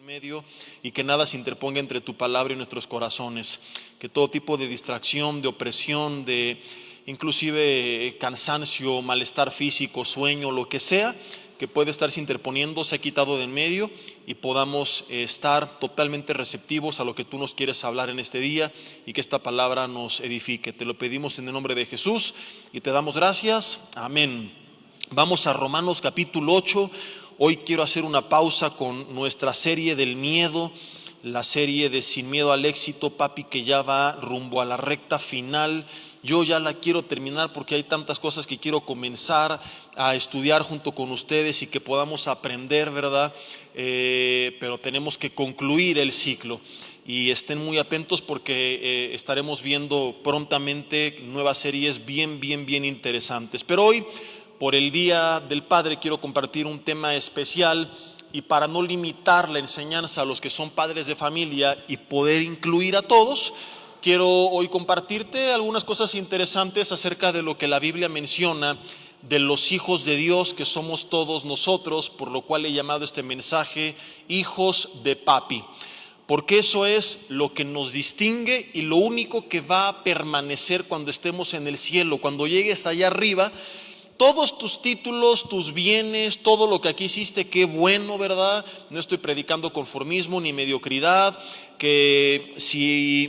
medio y que nada se interponga entre tu palabra y nuestros corazones, que todo tipo de distracción, de opresión, de inclusive cansancio, malestar físico, sueño, lo que sea que puede estarse interponiendo, se ha quitado de en medio y podamos estar totalmente receptivos a lo que tú nos quieres hablar en este día y que esta palabra nos edifique. Te lo pedimos en el nombre de Jesús y te damos gracias. Amén. Vamos a Romanos capítulo 8. Hoy quiero hacer una pausa con nuestra serie del miedo, la serie de Sin Miedo al Éxito, papi, que ya va rumbo a la recta final. Yo ya la quiero terminar porque hay tantas cosas que quiero comenzar a estudiar junto con ustedes y que podamos aprender, ¿verdad? Pero tenemos que concluir el ciclo. Y estén muy atentos porque estaremos viendo prontamente nuevas series bien interesantes. Pero hoy, por el Día del Padre, quiero compartir un tema especial y para no limitar la enseñanza a los que son padres de familia y poder incluir a todos, quiero hoy compartirte algunas cosas interesantes acerca de lo que la Biblia menciona de los hijos de Dios, que somos todos nosotros, por lo cual he llamado este mensaje hijos de papi. Porque eso es lo que nos distingue y lo único que va a permanecer cuando estemos en el cielo. Cuando llegues allá arriba, todos tus títulos, tus bienes, todo lo que aquí hiciste, qué bueno, ¿verdad? No estoy predicando conformismo ni mediocridad, que si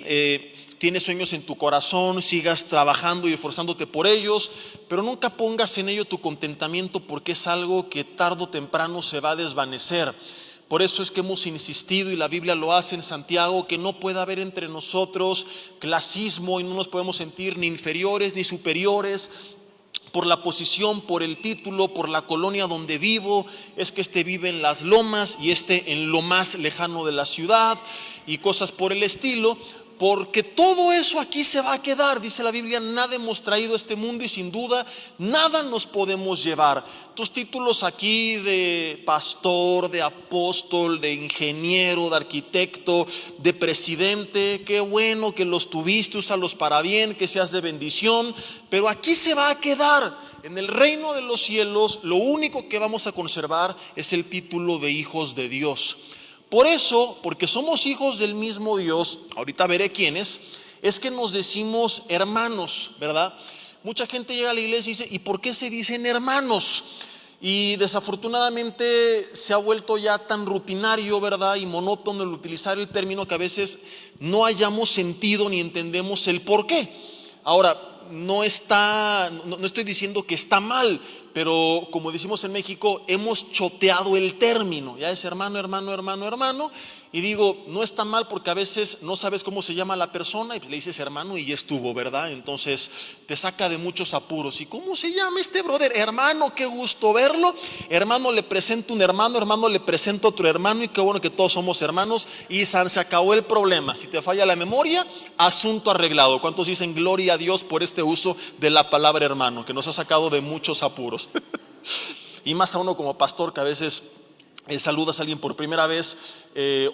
tienes sueños en tu corazón, sigas trabajando y esforzándote por ellos, pero nunca pongas en ello tu contentamiento porque es algo que tarde o temprano se va a desvanecer. Por eso es que hemos insistido, y la Biblia lo hace en Santiago, que no puede haber entre nosotros clasismo y no nos podemos sentir ni inferiores ni superiores por la posición, por el título, por la colonia donde vivo. Es que este vive en las lomas y este en lo más lejano de la ciudad y cosas por el estilo, porque todo eso aquí se va a quedar. Dice la Biblia, nada hemos traído a este mundo y sin duda nada nos podemos llevar. Tus títulos aquí de pastor, de apóstol, de ingeniero, de arquitecto, de presidente, qué bueno que los tuviste, úsalos para bien, que seas de bendición, pero aquí se va a quedar. En el reino de los cielos lo único que vamos a conservar es el título de hijos de Dios. Por eso, porque somos hijos del mismo Dios, ahorita veré quiénes, es que nos decimos hermanos, ¿verdad? Mucha gente llega a la iglesia y dice, ¿y por qué se dicen hermanos? Y desafortunadamente se ha vuelto ya tan rutinario, ¿verdad? Y monótono el utilizar el término que a veces no hayamos sentido ni entendemos el por qué. Ahora, no estoy diciendo que está mal, pero como decimos en México, hemos choteado el término. Ya es hermano, y digo, no está mal porque a veces no sabes cómo se llama la persona y le dices hermano y ya estuvo, ¿verdad? Entonces te saca de muchos apuros. ¿Y cómo se llama este brother? Hermano, qué gusto verlo. Hermano, le presento un hermano le presento otro hermano, y qué bueno que todos somos hermanos y se acabó el problema. Si te falla la memoria, asunto arreglado. ¿Cuántos dicen gloria a Dios por este uso de la palabra hermano, que nos ha sacado de muchos apuros? Y más a uno como pastor, que a veces saludas a alguien por primera vez,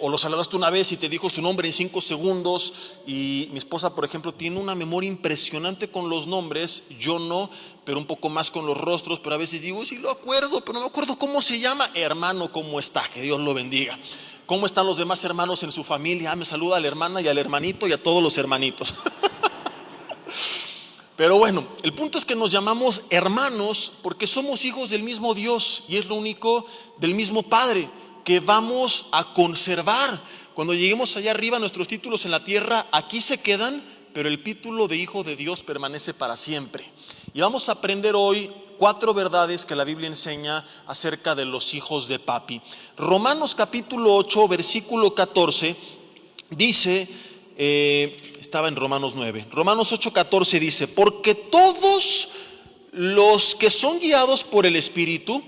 o lo saludaste una vez y te dijo su nombre en 5 segundos. Y mi esposa, por ejemplo, tiene una memoria impresionante con los nombres. Yo no, pero un poco más con los rostros. Pero a veces digo, sí lo acuerdo, pero no me acuerdo cómo se llama. Hermano, ¿cómo está? Que Dios lo bendiga. ¿Cómo están los demás hermanos en su familia? Me saluda a la hermana y al hermanito y a todos los hermanitos. Pero bueno, el punto es que nos llamamos hermanos porque somos hijos del mismo Dios y es lo único del mismo Padre que vamos a conservar. Cuando lleguemos allá arriba, nuestros títulos en la tierra aquí se quedan, pero el título de hijo de Dios permanece para siempre. Y vamos a aprender hoy 4 verdades que la Biblia enseña acerca de los hijos de papi. Romanos capítulo 8, versículo 14 dice, estaba en Romanos 9, Romanos 8:14 dice, porque todos los que son guiados por el Espíritu,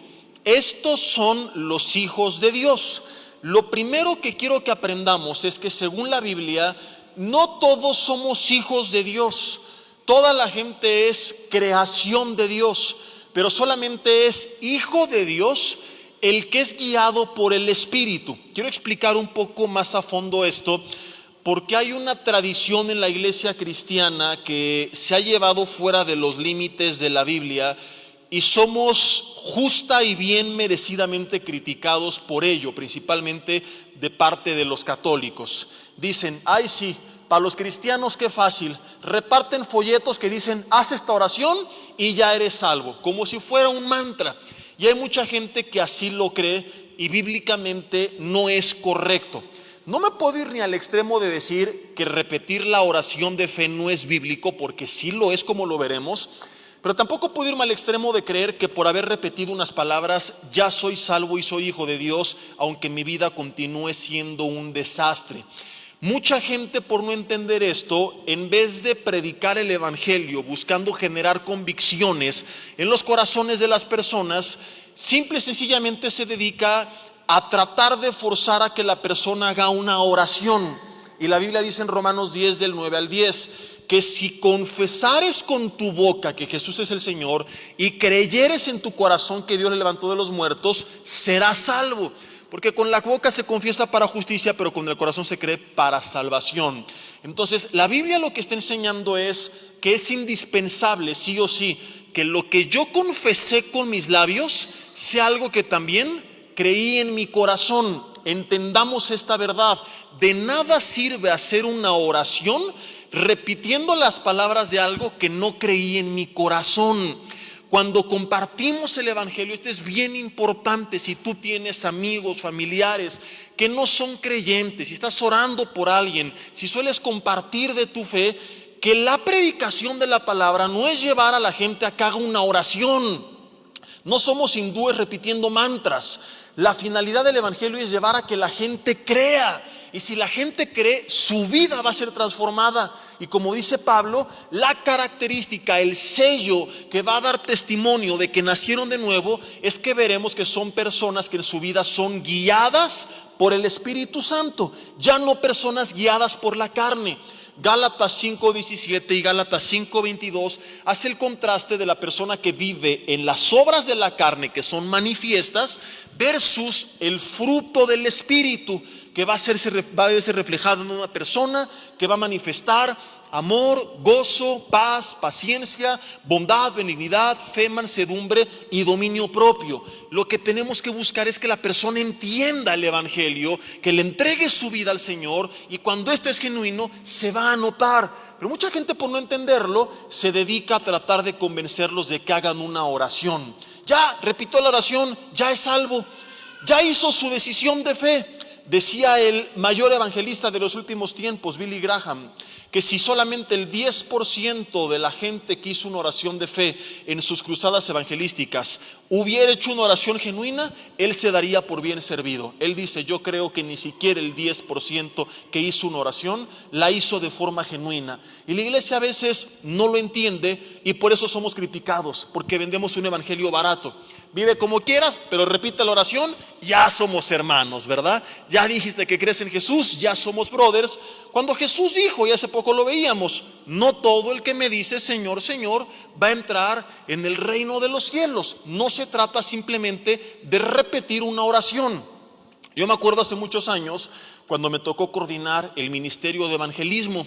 estos son los hijos de Dios. Lo primero que quiero que aprendamos es que según la Biblia, no todos somos hijos de Dios. Toda la gente es creación de Dios, pero solamente es hijo de Dios el que es guiado por el Espíritu. Quiero explicar un poco más a fondo esto, porque hay una tradición en la iglesia cristiana que se ha llevado fuera de los límites de la Biblia y somos justa y bien merecidamente criticados por ello, principalmente de parte de los católicos. Dicen, ay sí, para los cristianos qué fácil, reparten folletos que dicen, haz esta oración y ya eres salvo, como si fuera un mantra. Y hay mucha gente que así lo cree y bíblicamente no es correcto. No me puedo ir ni al extremo de decir que repetir la oración de fe no es bíblico, porque sí lo es, como lo veremos. Pero tampoco puedo irme al extremo de creer que por haber repetido unas palabras ya soy salvo y soy hijo de Dios, aunque mi vida continúe siendo un desastre. Mucha gente, por no entender esto, en vez de predicar el evangelio buscando generar convicciones en los corazones de las personas, simple y sencillamente se dedica a tratar de forzar a que la persona haga una oración. Y la Biblia dice en Romanos 10 del 9 al 10 que si confesares con tu boca que Jesús es el Señor y creyeres en tu corazón que Dios le levantó de los muertos, serás salvo. Porque con la boca se confiesa para justicia, pero con el corazón se cree para salvación. Entonces la Biblia lo que está enseñando es que es indispensable, sí o sí, que lo que yo confesé con mis labios sea algo que también creí en mi corazón. Entendamos esta verdad. De nada sirve hacer una oración repitiendo las palabras de algo que no creí en mi corazón. Cuando compartimos el evangelio, esto es bien importante. Si tú tienes amigos, familiares que no son creyentes, si estás orando por alguien, si sueles compartir de tu fe, que la predicación de la palabra no es llevar a la gente a que haga una oración. No somos hindúes repitiendo mantras. La finalidad del evangelio es llevar a que la gente crea. Y si la gente cree, su vida va a ser transformada. Y como dice Pablo, la característica, el sello que va a dar testimonio de que nacieron de nuevo, es que veremos que son personas que en su vida son guiadas por el Espíritu Santo, ya no personas guiadas por la carne. Gálatas 5:17 y Gálatas 5:22 hace el contraste de la persona que vive en las obras de la carne, que son manifiestas, versus el fruto del Espíritu, que va a verse reflejado en una persona que va a manifestar amor, gozo, paz, paciencia, bondad, benignidad, fe, mansedumbre y dominio propio. Lo que tenemos que buscar es que la persona entienda el evangelio, que le entregue su vida al Señor, y cuando esto es genuino se va a notar. Pero mucha gente, por no entenderlo, se dedica a tratar de convencerlos de que hagan una oración. Ya repitió la oración, ya es salvo, ya hizo su decisión de fe. Decía el mayor evangelista de los últimos tiempos, Billy Graham, que si solamente el 10% de la gente que hizo una oración de fe en sus cruzadas evangelísticas hubiera hecho una oración genuina, él se daría por bien servido. Él dice, yo creo que ni siquiera el 10% que hizo una oración la hizo de forma genuina. Y la iglesia a veces no lo entiende, y por eso somos criticados, porque vendemos un evangelio barato. Vive como quieras, pero repite la oración, ya somos hermanos, ¿verdad? Ya dijiste que crees en Jesús, ya somos brothers. Cuando Jesús dijo, y hace poco lo veíamos, no todo el que me dice Señor, Señor va a entrar en el reino de los cielos. No se trata simplemente de repetir una oración. Yo me acuerdo hace muchos años cuando me tocó coordinar el ministerio de evangelismo.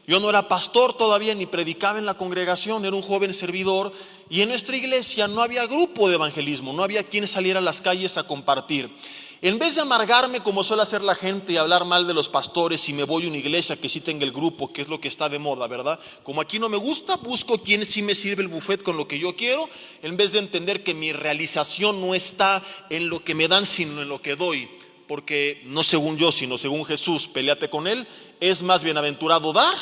Yo no era pastor todavía ni predicaba en la congregación, era un joven servidor, y en nuestra iglesia no había grupo de evangelismo, no había quien saliera a las calles a compartir. En vez de amargarme como suele hacer la gente y hablar mal de los pastores, y me voy a una iglesia que sí tenga el grupo, que es lo que está de moda, ¿verdad? Como aquí no me gusta, busco quien sí me sirve el buffet con lo que yo quiero, en vez de entender que mi realización no está en lo que me dan, sino en lo que doy. Porque no según yo, sino según Jesús, peleate con él, es más bienaventurado dar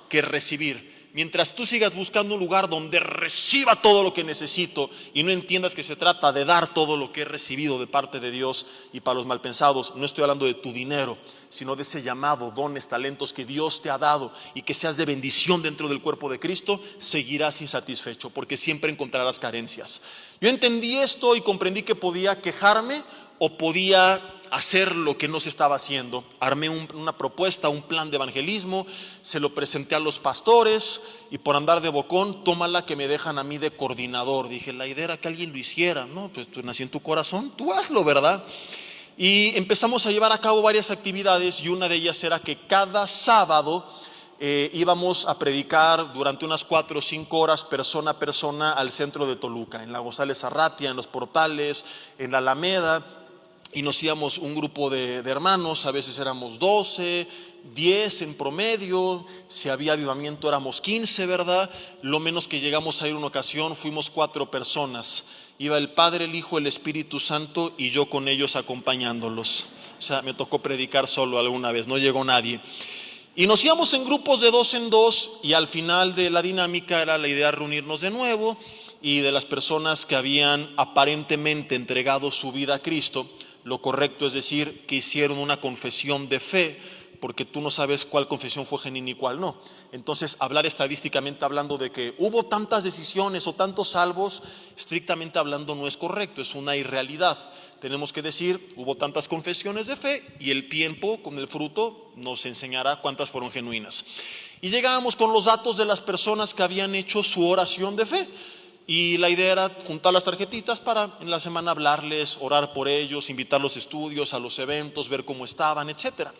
que recibir. Mientras tú sigas buscando un lugar donde reciba todo lo que necesito y no entiendas que se trata de dar todo lo que he recibido de parte de Dios, y para los malpensados, no estoy hablando de tu dinero, sino de ese llamado, dones, talentos que Dios te ha dado, y que seas de bendición dentro del cuerpo de Cristo, seguirás insatisfecho porque siempre encontrarás carencias. Yo entendí esto y comprendí que podía quejarme o podía hacer lo que no se estaba haciendo. Armé una propuesta, un plan de evangelismo, se lo presenté a los pastores, y por andar de bocón, tómala que me dejan a mí de coordinador. Dije, la idea era que alguien lo hiciera. No, pues tú nací en tu corazón, tú hazlo, ¿verdad? Y empezamos a llevar a cabo varias actividades, y una de ellas era que cada sábado íbamos a predicar durante unas 4 o 5 horas persona a persona al centro de Toluca, en la González Arratia, en los Portales, en la Alameda, y nos íbamos un grupo de hermanos, a veces éramos 12, 10 en promedio, si había avivamiento éramos 15, ¿verdad? Lo menos que llegamos a ir una ocasión fuimos 4 personas, iba el Padre, el Hijo, el Espíritu Santo y yo con ellos acompañándolos. O sea, me tocó predicar solo alguna vez, no llegó nadie. Y nos íbamos en grupos de 2 en 2 y al final de la dinámica era la idea reunirnos de nuevo, y de las personas que habían aparentemente entregado su vida a Cristo, lo correcto es decir que hicieron una confesión de fe, porque tú no sabes cuál confesión fue genuina y cuál no. Entonces, hablar estadísticamente hablando de que hubo tantas decisiones o tantos salvos, estrictamente hablando no es correcto, es una irrealidad. Tenemos que decir, hubo tantas confesiones de fe y el tiempo con el fruto nos enseñará cuántas fueron genuinas. Y llegábamos con los datos de las personas que habían hecho su oración de fe. Y la idea era juntar las tarjetitas para en la semana hablarles, orar por ellos, invitarlos a estudios, a los eventos, ver cómo estaban, etcétera.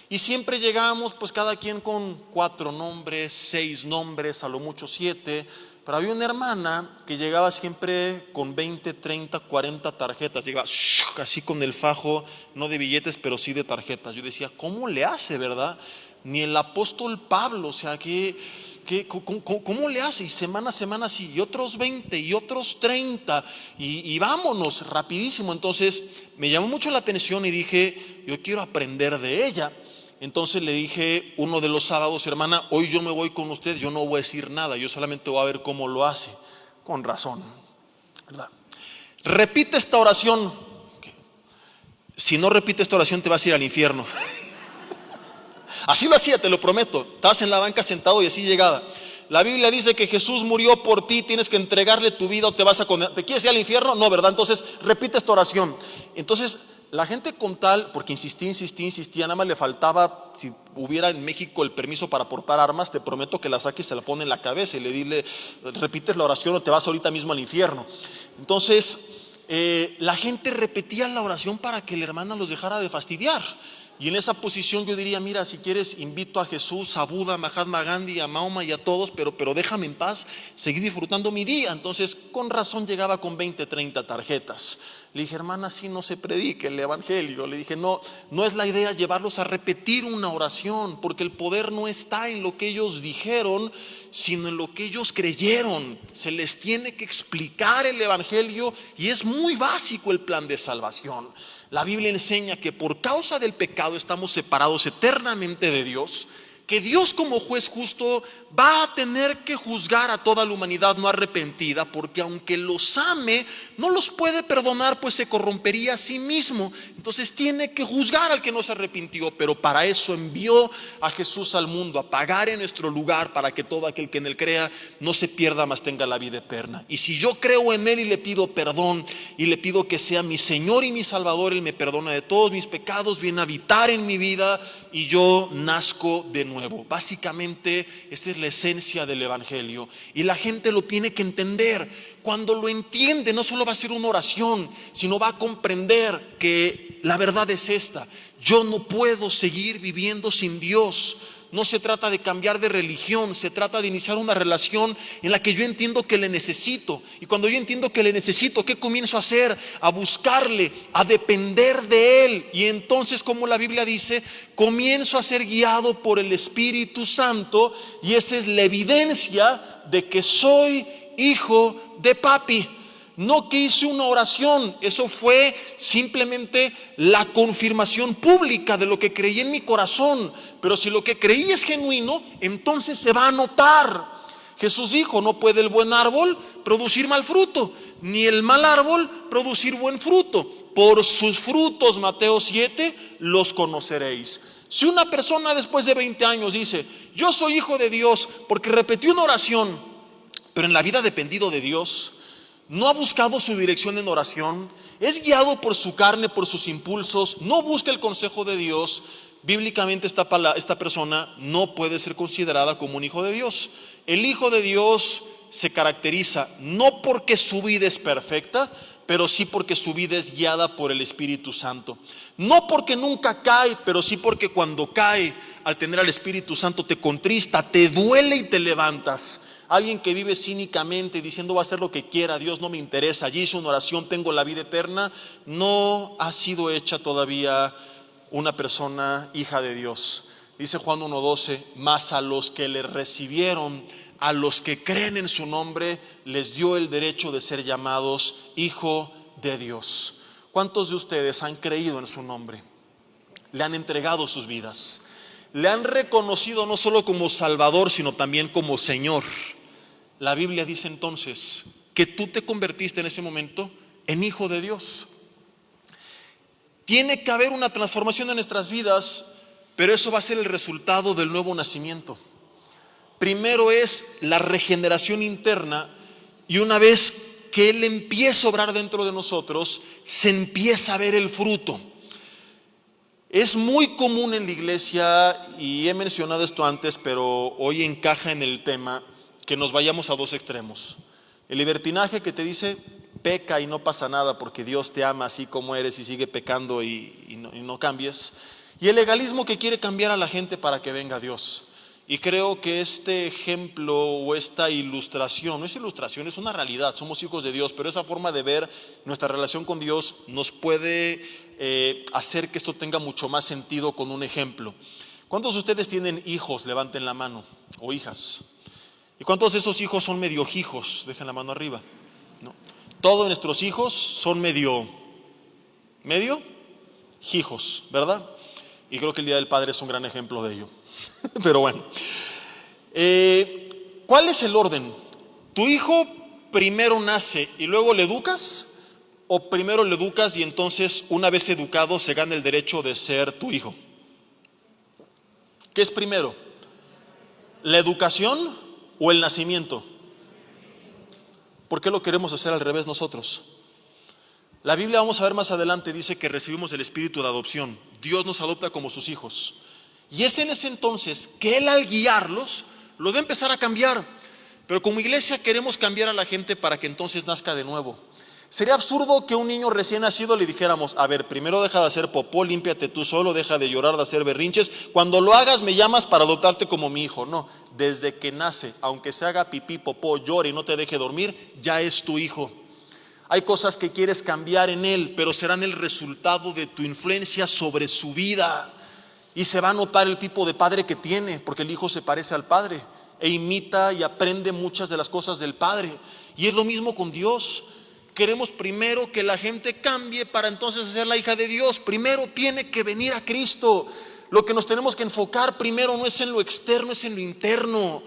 Y siempre llegábamos pues cada quien con 4 nombres, 6 nombres, a lo mucho 7. Pero había una hermana que llegaba siempre con 20, 30, 40 tarjetas. Llegaba así con el fajo, no de billetes, pero sí de tarjetas. Yo decía, ¿cómo le hace, verdad? Ni el apóstol Pablo, o sea, ¿cómo le hace? Y semana a semana así, y otros 20, y otros 30, y vámonos, rapidísimo. Entonces me llamó mucho la atención y dije, yo quiero aprender de ella. Entonces le dije uno de los sábados, hermana, hoy yo me voy con usted, yo no voy a decir nada, yo solamente voy a ver cómo lo hace. Con razón, ¿verdad? Repite esta oración. Si no repite esta oración te vas a ir al infierno. Así lo hacía, te lo prometo. Estabas en la banca sentado y así llegaba. La Biblia dice que Jesús murió por ti, tienes que entregarle tu vida o te vas a condenar. ¿Te quieres ir al infierno? No, ¿verdad? Entonces repite esta oración. Entonces la gente con tal, porque insistía, nada más le faltaba, si hubiera en México el permiso para portar armas, te prometo que la saque y se la pone en la cabeza y le dile, repites la oración o te vas ahorita mismo al infierno. Entonces la gente repetía la oración para que la hermana los dejara de fastidiar. Y en esa posición yo diría, mira, si quieres invito a Jesús, a Buda, a Mahatma Gandhi, a Mahoma y a todos, pero déjame en paz, seguir disfrutando mi día. Entonces con razón llegaba con 20, 30 tarjetas. Le dije, hermana, así no se predica el evangelio. Le dije, no es la idea llevarlos a repetir una oración, porque el poder no está en lo que ellos dijeron, sino en lo que ellos creyeron. Se les tiene que explicar el evangelio y es muy básico el plan de salvación. La Biblia enseña que por causa del pecado estamos separados eternamente de Dios, que Dios como juez justo va a tener que juzgar a toda la humanidad no arrepentida, porque aunque los ame, no los puede perdonar, pues se corrompería a sí mismo. Entonces tiene que juzgar al que no se arrepintió, pero para eso envió a Jesús al mundo, a pagar en nuestro lugar, para que todo aquel que en él crea no se pierda, mas tenga la vida eterna. Y si yo creo en él y le pido perdón, y le pido que sea mi Señor y mi Salvador, él me perdona de todos mis pecados, viene a habitar en mi vida y yo nazco de nuevo. Básicamente esa es la esencia del evangelio y la gente lo tiene que entender. Cuando lo entiende, no solo va a ser una oración, sino va a comprender que la verdad es esta: yo no puedo seguir viviendo sin Dios. No se trata de cambiar de religión, se trata de iniciar una relación en la que yo entiendo que le necesito. Y cuando yo entiendo que le necesito, ¿qué comienzo a hacer? A buscarle, a depender de él. Y entonces, como la Biblia dice, comienzo a ser guiado por el Espíritu Santo, y esa es la evidencia de que soy hijo de papi. No que hice una oración, eso fue simplemente la confirmación pública de lo que creí en mi corazón. Pero si lo que creí es genuino, entonces se va a notar. Jesús dijo, no puede el buen árbol producir mal fruto, ni el mal árbol producir buen fruto. Por sus frutos, Mateo 7, los conoceréis. Si una persona después de 20 años dice, yo soy hijo de Dios porque repetí una oración, pero en la vida ha dependido de Dios, no ha buscado su dirección en oración, es guiado por su carne, por sus impulsos, no busca el consejo de Dios, bíblicamente esta persona no puede ser considerada como un hijo de Dios. El hijo de Dios se caracteriza no porque su vida es perfecta, pero sí porque su vida es guiada por el Espíritu Santo. No porque nunca cae, pero sí porque cuando cae, al tener al Espíritu Santo, te contrista, te duele y te levantas. Alguien que vive cínicamente diciendo va a hacer lo que quiera, Dios no me interesa, allí hice una oración, tengo la vida eterna, no ha sido hecha todavía una persona hija de Dios. Dice Juan 1:12, mas a los que le recibieron, a los que creen en su nombre, les dio el derecho de ser llamados hijo de Dios. ¿Cuántos de ustedes han creído en su nombre? Le han entregado sus vidas, le han reconocido no solo como Salvador, sino también como Señor. La Biblia dice entonces que tú te convertiste en ese momento en hijo de Dios. Tiene que haber una transformación en nuestras vidas, pero eso va a ser el resultado del nuevo nacimiento. Primero es la regeneración interna, y una vez que Él empieza a obrar dentro de nosotros, se empieza a ver el fruto. Es muy común en la iglesia, y he mencionado esto antes, pero hoy encaja en el tema, que nos vayamos a dos extremos. El libertinaje que te dice, peca y no pasa nada porque Dios te ama así como eres y sigue pecando y no cambies. Y el legalismo que quiere cambiar a la gente para que venga Dios. Y creo que este ejemplo o esta ilustración, no es ilustración, es una realidad, somos hijos de Dios, pero esa forma de ver nuestra relación con Dios nos puede hacer que esto tenga mucho más sentido con un ejemplo. ¿Cuántos de ustedes tienen hijos? Levanten la mano, o hijas. ¿Y cuántos de esos hijos son medio hijos? Dejen la mano arriba. No. Todos nuestros hijos son medio hijos, ¿verdad? Y creo que el Día del Padre es un gran ejemplo de ello. Pero bueno, ¿cuál es el orden? ¿Tu hijo primero nace y luego le educas? ¿O primero le educas y entonces una vez educado se gana el derecho de ser tu hijo? ¿Qué es primero? ¿La educación o el nacimiento? ¿Por qué lo queremos hacer al revés nosotros? La Biblia, vamos a ver más adelante, dice que recibimos el espíritu de adopción. Dios nos adopta como sus hijos. Y es en ese entonces que Él, al guiarlos, los va a empezar a cambiar. Pero como iglesia queremos cambiar a la gente para que entonces nazca de nuevo. Sería absurdo que a un niño recién nacido le dijéramos, a ver, primero deja de hacer popó, límpiate tú solo, deja de llorar, de hacer berrinches. Cuando lo hagas me llamas para adoptarte como mi hijo. No, desde que nace, aunque se haga pipí, popó, llore y no te deje dormir, ya es tu hijo. Hay cosas que quieres cambiar en él, pero serán el resultado de tu influencia sobre su vida. Y se va a notar el tipo de padre que tiene, porque el hijo se parece al padre e imita y aprende muchas de las cosas del padre. Y es lo mismo con Dios. Queremos primero que la gente cambie para entonces ser la hija de Dios. Primero tiene que venir a Cristo. Lo que nos tenemos que enfocar primero no es en lo externo, es en lo interno.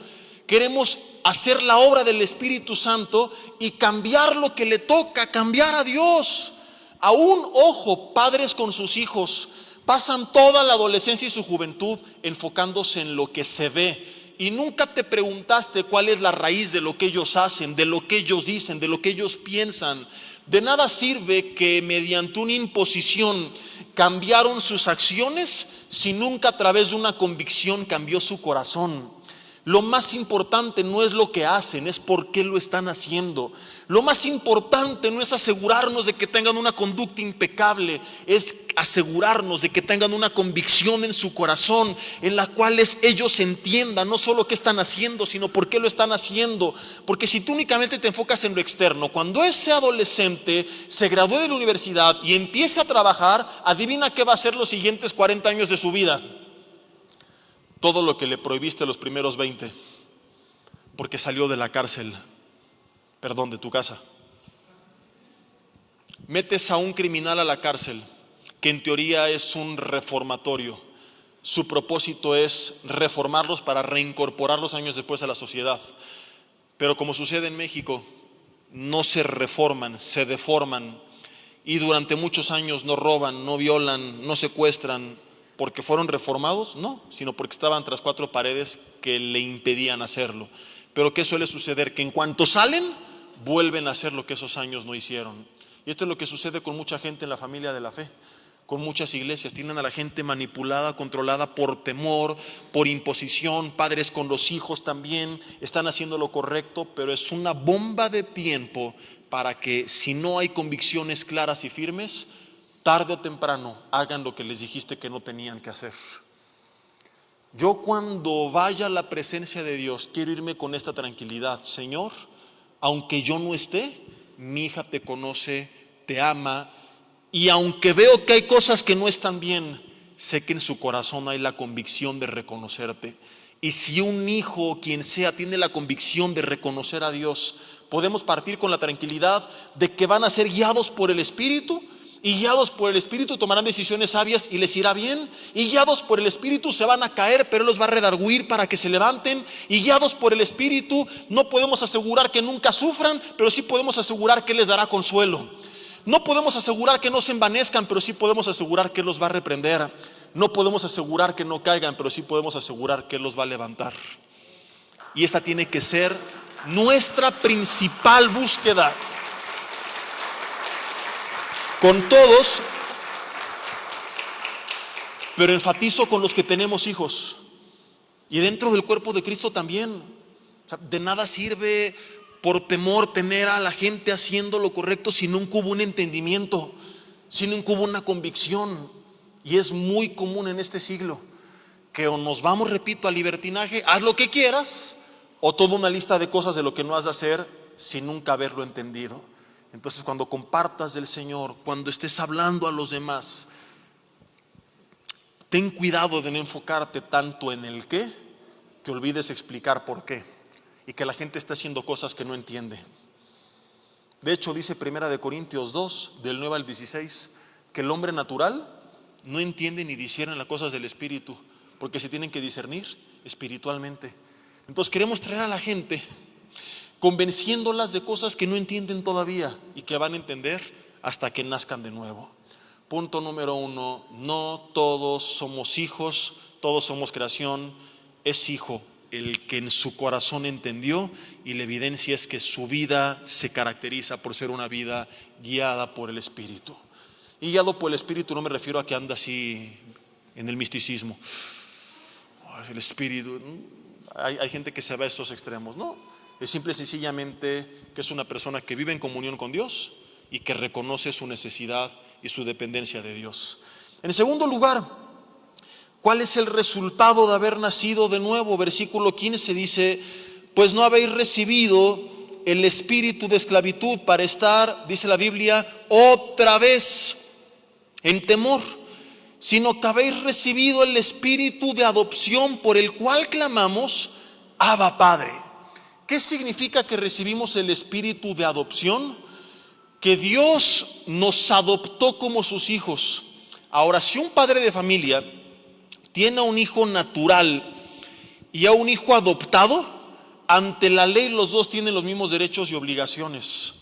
Queremos hacer la obra del Espíritu Santo y cambiar lo que le toca, cambiar a Dios. Aún, ojo, padres con sus hijos pasan toda la adolescencia y su juventud enfocándose en lo que se ve. Y nunca te preguntaste cuál es la raíz de lo que ellos hacen, de lo que ellos dicen, de lo que ellos piensan. De nada sirve que mediante una imposición cambiaron sus acciones si nunca a través de una convicción cambió su corazón. Lo más importante no es lo que hacen, es por qué lo están haciendo. Lo más importante no es asegurarnos de que tengan una conducta impecable, es asegurarnos de que tengan una convicción en su corazón, en la cual ellos entiendan no solo qué están haciendo, sino por qué lo están haciendo. Porque si tú únicamente te enfocas en lo externo, cuando ese adolescente se gradúe de la universidad y empiece a trabajar, adivina qué va a hacer los siguientes 40 años de su vida. Todo lo que le prohibiste los primeros 20, porque salió de la cárcel, de tu casa. Metes a un criminal a la cárcel, que en teoría es un reformatorio. Su propósito es reformarlos para reincorporarlos años después a la sociedad. Pero como sucede en México, no se reforman, se deforman. Y durante muchos años no roban, no violan, no secuestran, porque fueron reformados, no, sino porque estaban tras cuatro paredes que le impedían hacerlo. Pero ¿qué suele suceder? Que en cuanto salen, vuelven a hacer lo que esos años no hicieron. Y esto es lo que sucede con mucha gente en la familia de la fe. con muchas iglesias. Tienen a la gente manipulada, controlada por temor, por imposición. Padres con los hijos también están haciendo lo correcto, pero es una bomba de tiempo para que, si no hay convicciones claras y firmes, tarde o temprano hagan lo que les dijiste que no tenían que hacer. Yo, cuando vaya a la presencia de Dios, quiero irme con esta tranquilidad: Señor, aunque yo no esté, mi hija te conoce, te ama, y aunque veo que hay cosas que no están bien, sé que en su corazón hay la convicción de reconocerte. Y si un hijo o quien sea tiene la convicción de reconocer a Dios, podemos partir con la tranquilidad de que van a ser guiados por el Espíritu, y guiados por el Espíritu tomarán decisiones sabias y les irá bien. Y guiados por el Espíritu se van a caer, pero Él los va a redarguir para que se levanten. Y guiados por el Espíritu no podemos asegurar que nunca sufran, pero sí podemos asegurar que Él les dará consuelo. No podemos asegurar que no se envanezcan, pero sí podemos asegurar que Él los va a reprender. No podemos asegurar que no caigan, pero sí podemos asegurar que Él los va a levantar. Y esta tiene que ser nuestra principal búsqueda. Con todos, pero enfatizo con los que tenemos hijos. Y dentro del cuerpo de Cristo también. O sea, de nada sirve por temor tener a la gente haciendo lo correcto si nunca hubo un entendimiento, si nunca hubo una convicción. Y es muy común en este siglo que o nos vamos, repito, al libertinaje, haz lo que quieras, o toda una lista de cosas de lo que no has de hacer sin nunca haberlo entendido. Entonces, cuando compartas del Señor, cuando estés hablando a los demás, ten cuidado de no enfocarte tanto en el qué, que olvides explicar por qué, y que la gente esté haciendo cosas que no entiende. De hecho, dice 1 Corintios 2, del 9 al 16, que el hombre natural no entiende ni discierne las cosas del Espíritu, porque se tienen que discernir espiritualmente. Entonces, queremos traer a la gente convenciéndolas de cosas que no entienden todavía y que van a entender hasta que nazcan de nuevo. Punto número 1, no todos somos hijos, todos somos creación. Es hijo el que en su corazón entendió, y la evidencia es que su vida se caracteriza por ser una vida guiada por el Espíritu. Y guiado por el Espíritu no me refiero a que anda así en el misticismo. El Espíritu, hay gente que se va a estos extremos, no. Es simple y sencillamente que es una persona que vive en comunión con Dios y que reconoce su necesidad y su dependencia de Dios. En segundo lugar, ¿cuál es el resultado de haber nacido de nuevo? Versículo 15 dice: pues no habéis recibido el espíritu de esclavitud para estar, dice la Biblia, otra vez en temor, sino que habéis recibido el espíritu de adopción, por el cual clamamos: Abba, Padre. ¿Qué significa que recibimos el espíritu de adopción? Que Dios nos adoptó como sus hijos. Ahora, si un padre de familia tiene a un hijo natural y a un hijo adoptado, ante la ley los dos tienen los mismos derechos y obligaciones.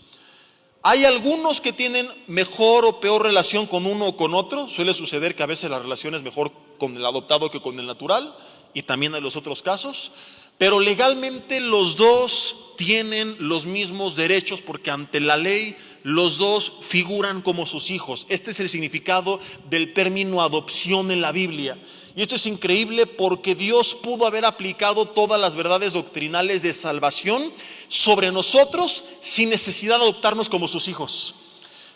Hay algunos que tienen mejor o peor relación con uno o con otro. Suele suceder que a veces la relación es mejor con el adoptado que con el natural, y también hay los otros casos. Pero legalmente los dos tienen los mismos derechos, porque ante la ley los dos figuran como sus hijos. Este es el significado del término adopción en la Biblia. Y esto es increíble porque Dios pudo haber aplicado todas las verdades doctrinales de salvación sobre nosotros sin necesidad de adoptarnos como sus hijos.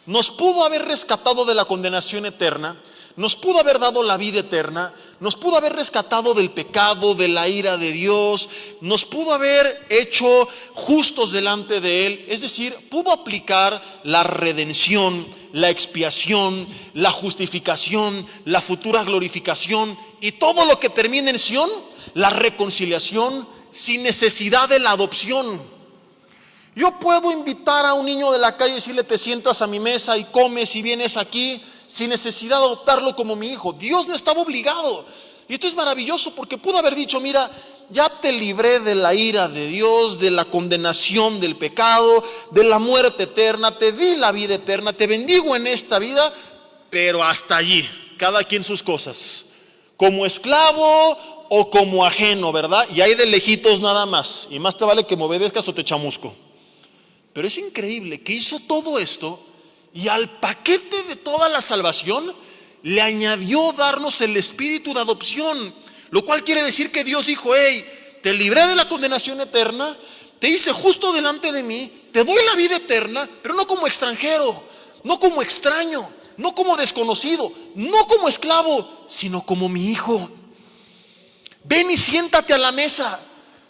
Nos pudo haber rescatado de la condenación eterna, nos pudo haber dado la vida eterna, nos pudo haber rescatado del pecado, de la ira de Dios, nos pudo haber hecho justos delante de Él. Es decir, pudo aplicar la redención, la expiación, la justificación, la futura glorificación y todo lo que termina en Sion, la reconciliación, sin necesidad de la adopción. Yo puedo invitar a un niño de la calle y decirle: te sientas a mi mesa y comes y vienes aquí, sin necesidad de adoptarlo como mi hijo. Dios no estaba obligado. Y esto es maravilloso porque pudo haber dicho: mira, ya te libré de la ira de Dios, de la condenación del pecado, de la muerte eterna, te di la vida eterna, te bendigo en esta vida, pero hasta allí, cada quien sus cosas, como esclavo o como ajeno, ¿verdad? Y hay de lejitos nada más, y más te vale que me obedezcas o te chamusco. Pero es increíble que hizo todo esto, y al paquete de toda la salvación le añadió darnos el espíritu de adopción, lo cual quiere decir que Dios dijo: hey, te libré de la condenación eterna, te hice justo delante de mí, te doy la vida eterna, pero no como extranjero, no como extraño, no como desconocido, no como esclavo, sino como mi hijo. Ven y siéntate a la mesa,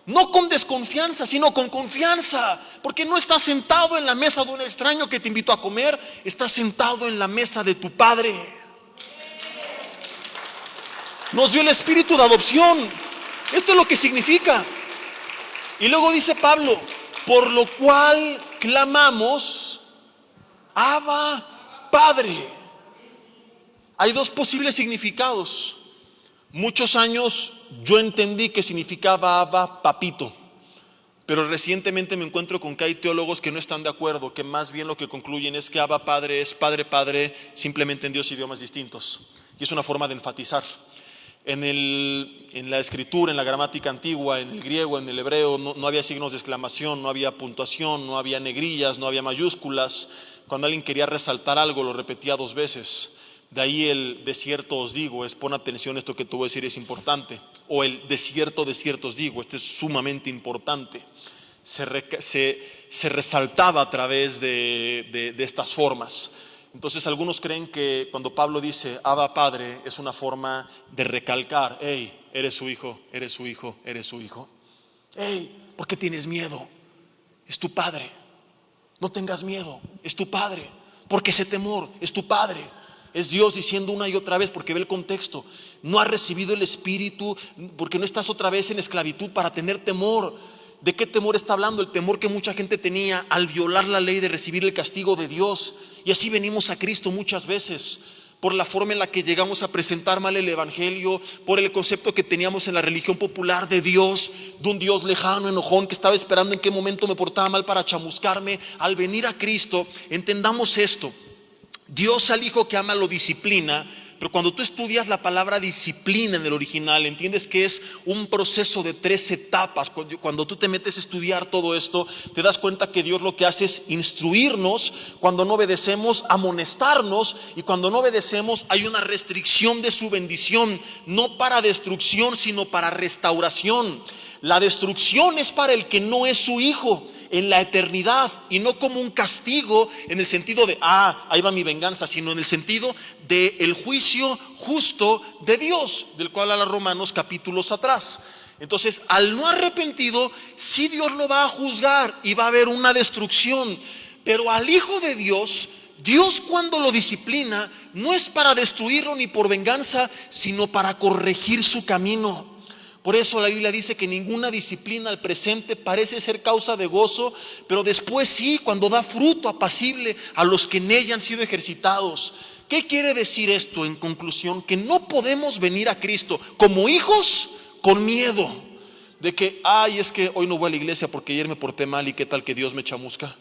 no con desconfianza, sino con confianza, porque no estás sentado en la mesa de un extraño que te invitó a comer, estás sentado en la mesa de tu Padre. Nos dio el espíritu de adopción. Esto es lo que significa. Y luego dice Pablo: por lo cual clamamos, Abba, Padre. Hay dos posibles significados. Muchos años yo entendí que significaba Abba, papito, pero recientemente me encuentro con que hay teólogos que no están de acuerdo, que más bien lo que concluyen es que Abba, Padre es Padre, Padre, simplemente en dos idiomas distintos. Y es una forma de enfatizar. En la escritura, en la gramática antigua, en el griego, en el hebreo, no había signos de exclamación, no había puntuación, no había negrillas, no había mayúsculas. Cuando alguien quería resaltar algo, lo repetía dos veces. De ahí el de cierto os digo, es pon atención, esto que te voy a decir es importante. O el de cierto os digo, este es sumamente importante. Se resaltaba a través de estas formas. Entonces algunos creen que cuando Pablo dice Abba, Padre, es una forma de recalcar: hey, eres su hijo, eres su hijo, eres su hijo. Hey, ¿por qué tienes miedo? Es tu Padre. No tengas miedo, es tu Padre. Porque ese temor es tu Padre. Es Dios diciendo una y otra vez, porque ve el contexto. No has recibido el espíritu porque no estás otra vez en esclavitud para tener temor. ¿De qué temor está hablando? El temor que mucha gente tenía al violar la ley de recibir el castigo de Dios. Y así venimos a Cristo muchas veces, por la forma en la que llegamos a presentar mal el evangelio, por el concepto que teníamos en la religión popular de Dios, de un Dios lejano, enojón, que estaba esperando en qué momento me portaba mal para chamuscarme. Al venir a Cristo, entendamos esto: Dios al hijo que ama lo disciplina, pero cuando tú estudias la palabra disciplina en el original, entiendes que es un proceso de 3 etapas. Cuando tú te metes a estudiar todo esto, te das cuenta que Dios lo que hace es instruirnos. Cuando no obedecemos, amonestarnos, y cuando no obedecemos hay una restricción de su bendición, no para destrucción, sino para restauración. La destrucción es para el que no es su hijo en la eternidad, y no como un castigo en el sentido de ahí va mi venganza, sino en el sentido de el juicio justo de Dios, del cual habla Romanos capítulos atrás. Entonces, al no arrepentido, sí Dios lo va a juzgar y va a haber una destrucción. Pero al hijo de Dios, Dios cuando lo disciplina, no es para destruirlo ni por venganza, sino para corregir su camino. Por eso la Biblia dice que ninguna disciplina al presente parece ser causa de gozo, pero después sí, cuando da fruto apacible a los que en ella han sido ejercitados. ¿Qué quiere decir esto en conclusión? Que no podemos venir a Cristo como hijos con miedo de que, es que hoy no voy a la iglesia porque ayer me porté mal y qué tal que Dios me chamusca.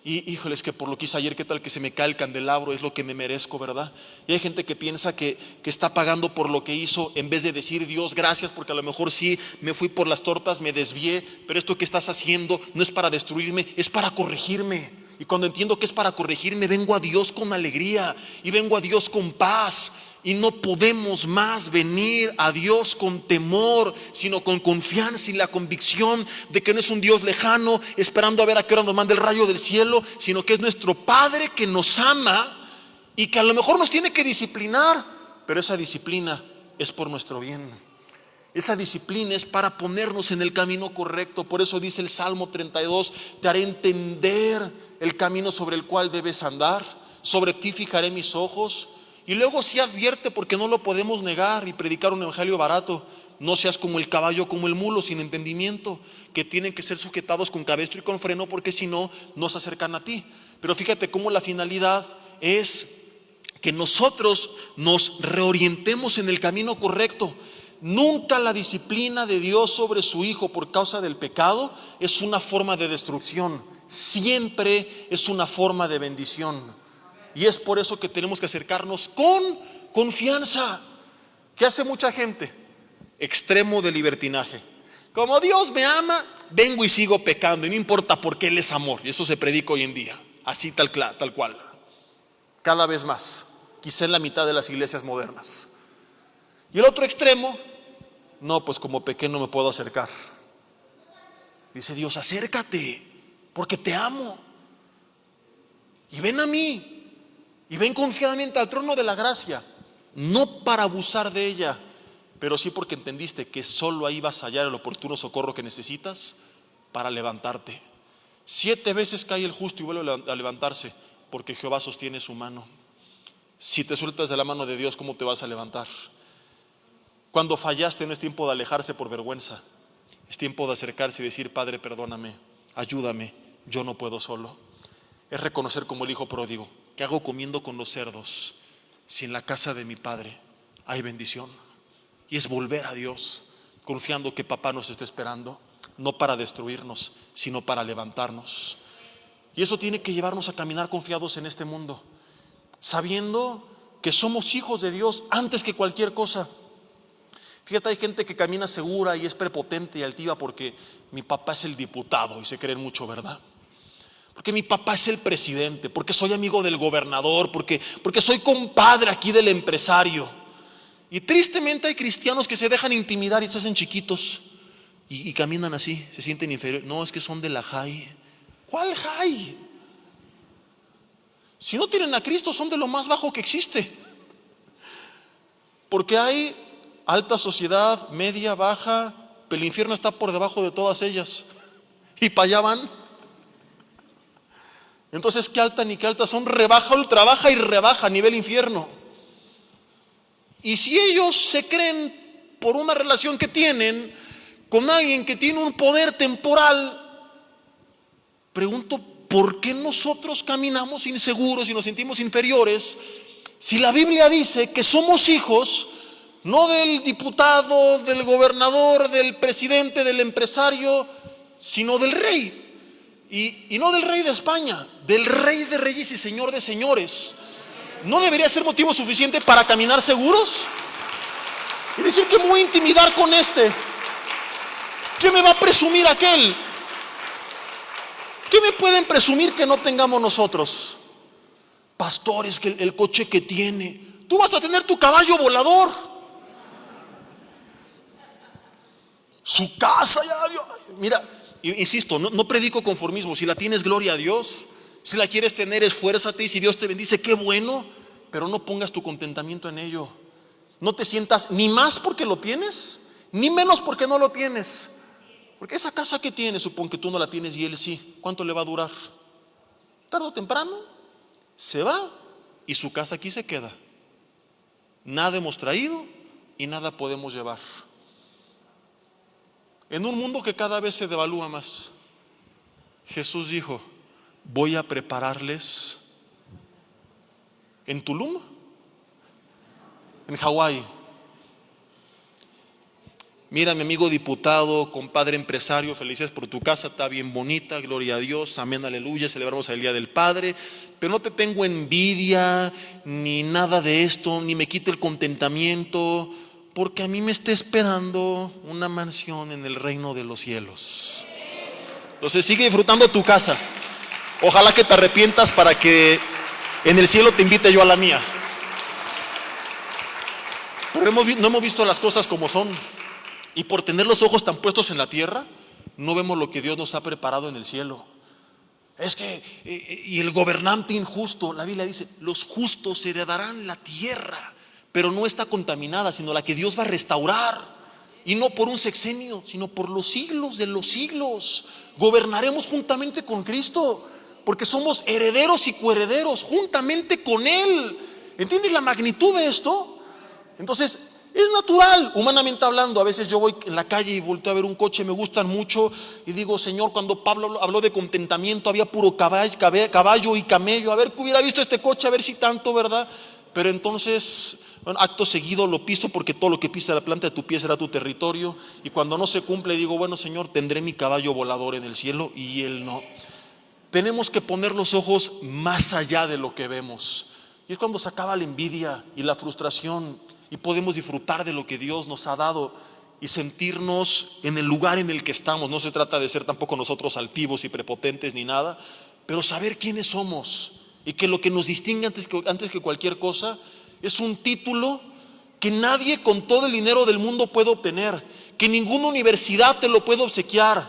Y híjole, es que por lo que hice ayer, qué tal que se me cae el candelabro, es lo que me merezco, ¿verdad? Y hay gente que piensa que está pagando por lo que hizo, en vez de decir: Dios, gracias, porque a lo mejor sí me fui por las tortas, me desvié, pero esto que estás haciendo no es para destruirme, es para corregirme. Y cuando entiendo que es para corregirme, vengo a Dios con alegría y vengo a Dios con paz. Y no podemos más venir a Dios con temor, sino con confianza y la convicción de que no es un Dios lejano esperando a ver a qué hora nos manda el rayo del cielo, sino que es nuestro Padre que nos ama y que a lo mejor nos tiene que disciplinar, pero esa disciplina es por nuestro bien. Esa disciplina es para ponernos en el camino correcto. Por eso dice el Salmo 32: te haré entender el camino sobre el cual debes andar, sobre ti fijaré mis ojos. Y luego sí advierte, porque no lo podemos negar y predicar un evangelio barato: no seas como el caballo, como el mulo, sin entendimiento, que tienen que ser sujetados con cabestro y con freno, porque si no, no se acercan a ti. Pero fíjate cómo la finalidad es que nosotros nos reorientemos en el camino correcto. Nunca la disciplina de Dios sobre su hijo por causa del pecado es una forma de destrucción, siempre es una forma de bendición. Y es por eso que tenemos que acercarnos con confianza. ¿Qué hace mucha gente? Extremo de libertinaje. Como Dios me ama, vengo y sigo pecando, y no importa porque Él es amor. Y eso se predica hoy en día, así tal cual, cada vez más. quizá en la mitad de las iglesias modernas. Y el otro extremo, no, pues como pequé no me puedo acercar. Dice Dios, acércate, porque te amo. Y ven a mí, y ven confiadamente al trono de la gracia, no para abusar de ella, pero sí porque entendiste que solo ahí vas a hallar el oportuno socorro que necesitas para levantarte. 7 veces cae el justo y vuelve a levantarse, porque Jehová sostiene su mano. Si te sueltas de la mano de Dios, ¿cómo te vas a levantar? Cuando fallaste no es tiempo de alejarse por vergüenza, es tiempo de acercarse y decir, Padre, perdóname, ayúdame, yo no puedo solo. Es reconocer como el hijo pródigo, ¿qué hago comiendo con los cerdos si en la casa de mi Padre hay bendición? Y es volver a Dios, confiando que papá nos está esperando, no para destruirnos, sino para levantarnos. Y eso tiene que llevarnos a caminar confiados en este mundo, sabiendo que somos hijos de Dios antes que cualquier cosa. Fíjate, hay gente que camina segura y es prepotente y altiva porque mi papá es el diputado y se creen mucho, ¿verdad? Porque mi papá es el presidente, porque soy amigo del gobernador, porque soy compadre aquí del empresario. Y tristemente hay cristianos que se dejan intimidar y se hacen chiquitos y caminan así, se sienten inferiores. No, es que son de la JAI. ¿Cuál JAI? Si no tienen a Cristo, son de lo más bajo que existe. Porque hay alta sociedad, media, baja, pero el infierno está por debajo de todas ellas. Y para allá van. Entonces, ¿qué alta ni qué alta son? Rebaja, ultra baja y rebaja a nivel infierno. Y si ellos se creen por una relación que tienen con alguien que tiene un poder temporal, pregunto, ¿por qué nosotros caminamos inseguros y nos sentimos inferiores si la Biblia dice que somos hijos no del diputado, del gobernador, del presidente, del empresario, sino del rey? Y no del rey de España, del rey de reyes y señor de señores. ¿No debería ser motivo suficiente para caminar seguros? Y decir que me voy a intimidar con este, ¿qué me va a presumir aquel? ¿Qué me pueden presumir que no tengamos nosotros? Pastores, que el coche que tiene. Tú vas a tener tu caballo volador, su casa. Mira, insisto, no predico conformismo. Si la tienes, gloria a Dios. Si la quieres tener, esfuérzate, y si Dios te bendice, qué bueno, pero no pongas tu contentamiento en ello. No te sientas ni más porque lo tienes, ni menos porque no lo tienes. Porque esa casa que tienes, supón que tú no la tienes y él sí, ¿cuánto le va a durar? Tarde o temprano se va y su casa aquí se queda. Nada hemos traído y nada podemos llevar. En un mundo que cada vez se devalúa más, Jesús dijo, voy a prepararles en Tulum, en Hawái. Mira, mi amigo diputado, compadre empresario, felices por tu casa, está bien bonita, gloria a Dios, amén, aleluya, celebramos el Día del Padre, pero no te tengo envidia, ni nada de esto, ni me quite el contentamiento, porque a mí me está esperando una mansión en el reino de los cielos. Entonces sigue disfrutando tu casa. Ojalá que te arrepientas para que en el cielo te invite yo a la mía. Pero no hemos visto las cosas como son. Y por tener los ojos tan puestos en la tierra, no vemos lo que Dios nos ha preparado en el cielo. Es que, y el gobernante injusto, la Biblia dice, los justos heredarán la tierra, pero no está contaminada, sino la que Dios va a restaurar. Y no por un sexenio, sino por los siglos de los siglos. Gobernaremos juntamente con Cristo, porque somos herederos y coherederos juntamente con Él. ¿Entiendes la magnitud de esto? Entonces, es natural, humanamente hablando. A veces yo voy en la calle y volteo a ver un coche, me gustan mucho, y digo, Señor, cuando Pablo habló de contentamiento, había puro caballo y camello. A ver, que hubiera visto este coche, a ver si tanto, ¿verdad? Pero entonces, bueno, acto seguido lo piso, porque todo lo que pisa la planta de tu pie será tu territorio. Y cuando no se cumple, digo, bueno, Señor, tendré mi caballo volador en el cielo, y Él no. Tenemos que poner los ojos más allá de lo que vemos. Y es cuando se acaba la envidia y la frustración, y podemos disfrutar de lo que Dios nos ha dado y sentirnos en el lugar en el que estamos. No se trata de ser tampoco nosotros altivos y prepotentes ni nada, pero saber quiénes somos y que lo que nos distingue antes que cualquier cosa es un título que nadie con todo el dinero del mundo puede obtener, que ninguna universidad te lo puede obsequiar,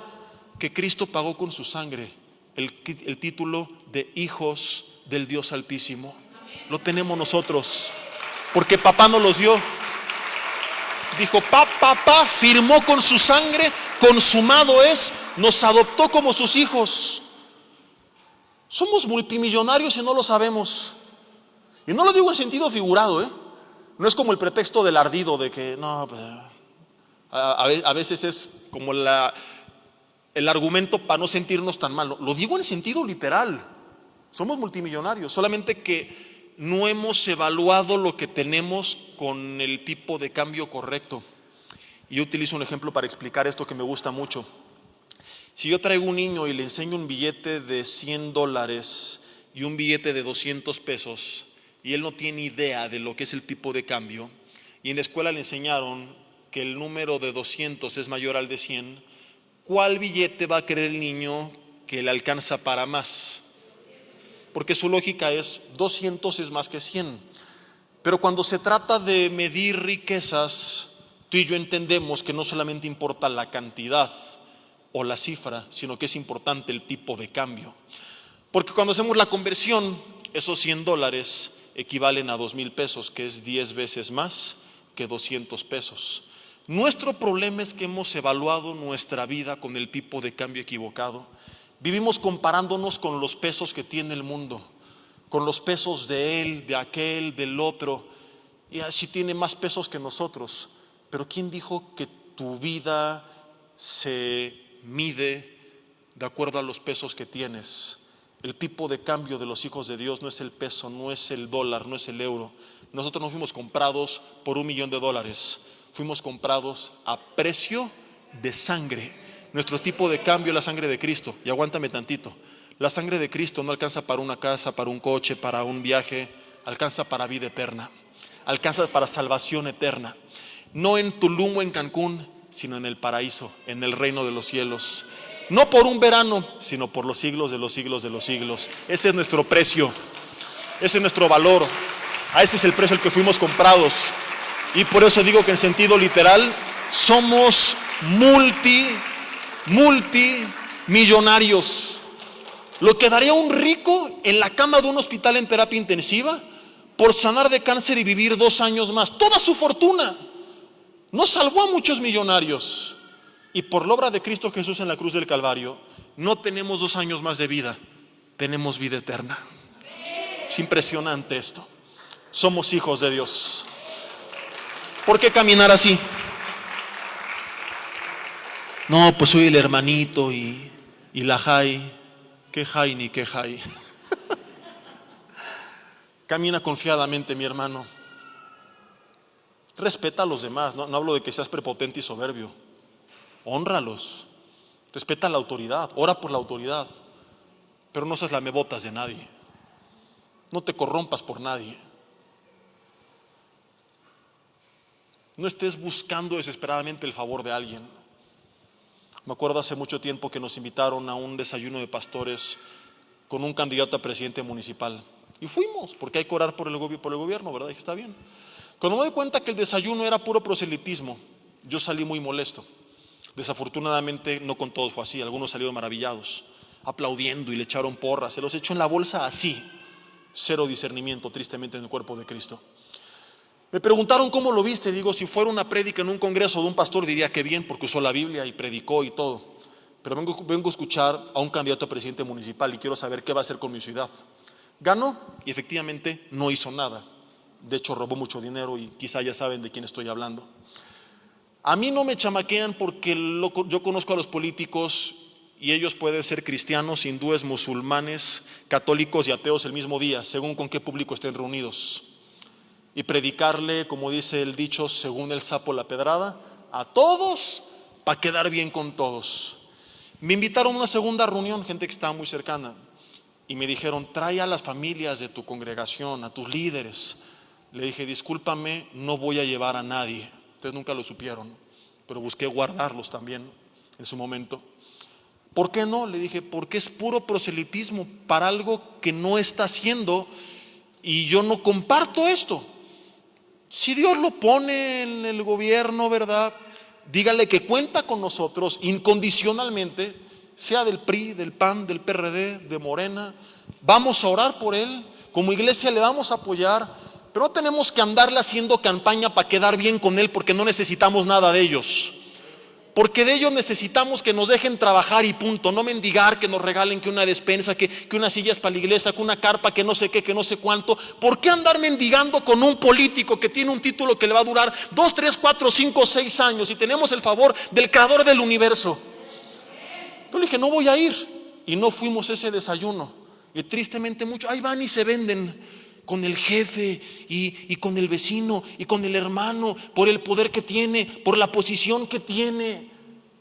que Cristo pagó con su sangre, el título de hijos del Dios Altísimo. Lo tenemos nosotros, porque papá nos los dio. Dijo, papá firmó con su sangre, consumado es, nos adoptó como sus hijos. Somos multimillonarios y no lo sabemos. Y no lo digo en sentido figurado, no es como el pretexto del ardido de que no, pues, a veces es como el argumento para no sentirnos tan mal. Lo digo en sentido literal. Somos multimillonarios, solamente que no hemos evaluado lo que tenemos con el tipo de cambio correcto. Y yo utilizo un ejemplo para explicar esto que me gusta mucho. Si yo traigo un niño y le enseño un billete de $100 y un billete de 200 pesos, y él no tiene idea de lo que es el tipo de cambio, y en la escuela le enseñaron que el número de 200 es mayor al de 100, ¿cuál billete va a querer el niño que le alcanza para más? Porque su lógica es 200 es más que 100. Pero cuando se trata de medir riquezas, tú y yo entendemos que no solamente importa la cantidad o la cifra, sino que es importante el tipo de cambio. Porque cuando hacemos la conversión, esos $100 equivalen a 2,000 pesos, que es 10 veces más que 200 pesos. Nuestro problema es que hemos evaluado nuestra vida con el tipo de cambio equivocado. Vivimos comparándonos con los pesos que tiene el mundo, con los pesos de él, de aquel, del otro, y así tiene más pesos que nosotros. Pero ¿quién dijo que tu vida se mide de acuerdo a los pesos que tienes? El tipo de cambio de los hijos de Dios no es el peso, no es el dólar, no es el euro. Nosotros no fuimos comprados por $1 millón, fuimos comprados a precio de sangre. Nuestro tipo de cambio es la sangre de Cristo. Y aguántame tantito, la sangre de Cristo no alcanza para una casa, para un coche, para un viaje, alcanza para vida eterna, alcanza para salvación eterna. No en Tulum o en Cancún, sino en el paraíso, en el reino de los cielos. No por un verano, sino por los siglos de los siglos de los siglos. Ese es nuestro precio, ese es nuestro valor. A ese es el precio al que fuimos comprados. Y por eso digo que en sentido literal somos multimillonarios. Lo que daría un rico en la cama de un hospital en terapia intensiva por sanar de cáncer y vivir 2 años más. Toda su fortuna no salvó a muchos millonarios. Y por la obra de Cristo Jesús en la cruz del Calvario, no tenemos 2 años más de vida, tenemos vida eterna. Es impresionante esto. Somos hijos de Dios. ¿Por qué caminar así? No, pues soy el hermanito y la jai. ¿Qué jai ni qué jai? Camina confiadamente, mi hermano. Respeta a los demás. No hablo de que seas prepotente y soberbio. Hónralos. Respeta la autoridad. Ora por la autoridad. Pero no seas lamebotas de nadie. No te corrompas por nadie. No estés buscando desesperadamente el favor de alguien. Me acuerdo hace mucho tiempo que nos invitaron a un desayuno de pastores con un candidato a presidente municipal. Y fuimos, porque hay que orar por el gobierno, ¿verdad? Dije, está bien. Cuando me doy cuenta que el desayuno era puro proselitismo, yo salí muy molesto. Desafortunadamente no con todos fue así, algunos salieron maravillados, aplaudiendo y le echaron porras. Se los echó en la bolsa así. Cero discernimiento, tristemente, en el cuerpo de Cristo. Me preguntaron cómo lo viste. Digo, si fuera una prédica en un congreso de un pastor diría que bien, porque usó la Biblia y predicó y todo. Pero vengo a escuchar a un candidato a presidente municipal y quiero saber qué va a hacer con mi ciudad. Ganó y efectivamente no hizo nada. De hecho robó mucho dinero y quizá ya saben de quién estoy hablando. A mí no me chamaquean porque yo conozco a los políticos y ellos pueden ser cristianos, hindúes, musulmanes, católicos y ateos el mismo día, según con qué público estén reunidos. Y predicarle, como dice el dicho, según el sapo la pedrada, a todos, para quedar bien con todos. Me invitaron a una segunda reunión, gente que estaba muy cercana, y me dijeron, trae a las familias de tu congregación, a tus líderes. Le dije, discúlpame, no voy a llevar a nadie. Ustedes nunca lo supieron, pero busqué guardarlos también en su momento. ¿Por qué no? Le dije, porque es puro proselitismo para algo que no está haciendo y yo no comparto esto. Si Dios lo pone en el gobierno, ¿verdad? Dígale que cuenta con nosotros incondicionalmente, sea del PRI, del PAN, del PRD, de Morena. Vamos a orar por él, como iglesia le vamos a apoyar, pero no tenemos que andarle haciendo campaña para quedar bien con él, porque no necesitamos nada de ellos. Porque de ellos necesitamos que nos dejen trabajar y punto, no mendigar, que nos regalen que una despensa, que unas sillas para la iglesia, que una carpa, que no sé qué, que no sé cuánto. ¿Por qué andar mendigando con un político que tiene un título que le va a durar 2, 3, 4, 5, 6 años y tenemos el favor del creador del universo? Yo le dije, no voy a ir, y no fuimos a ese desayuno. Y tristemente muchos, ahí van y se venden con el jefe y con el vecino y con el hermano, por el poder que tiene, por la posición que tiene.